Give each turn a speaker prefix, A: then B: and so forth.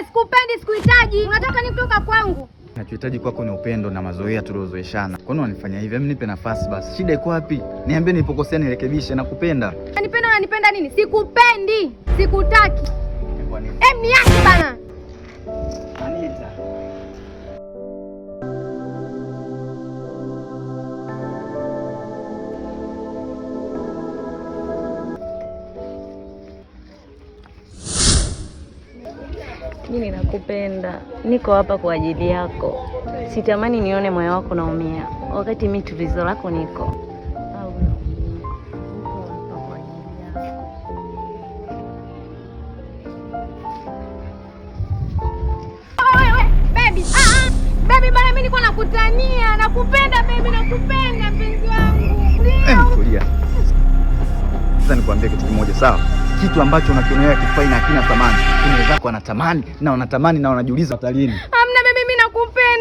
A: sikupendi, sikuhitaji. Unataka nini kutoka kwangu?
B: Nachohitaji kwako ni upendo na mazoea tuliozoeshana. Kwa nini unanifanya hivi? Nipe nafasi basi. Shida iko wapi? Niambie nilipokosea nirekebishe. Nakupenda.
A: Unanipenda nini? Sikupendi. Sikutaki. Niache bana.
B: Anita.
C: Mimi nakupenda. Niko hapa kwa ajili yako. Sitamani nione moyo wako naumia wakati mimi tulizo lako niko.
A: Baby bana, mimi niko nakutania. Nakupenda baby, nakupenda mpenzi wangu. Ndio.
B: Tulia. Sasa nikwambie kitu kimoja, sawa? Kitu ambacho unakionea kifai na hakina thamani. Kuna wenzako wanatamani na wanatamani na wanajiuliza watalini.
A: Hamna baby, mimi nakupenda.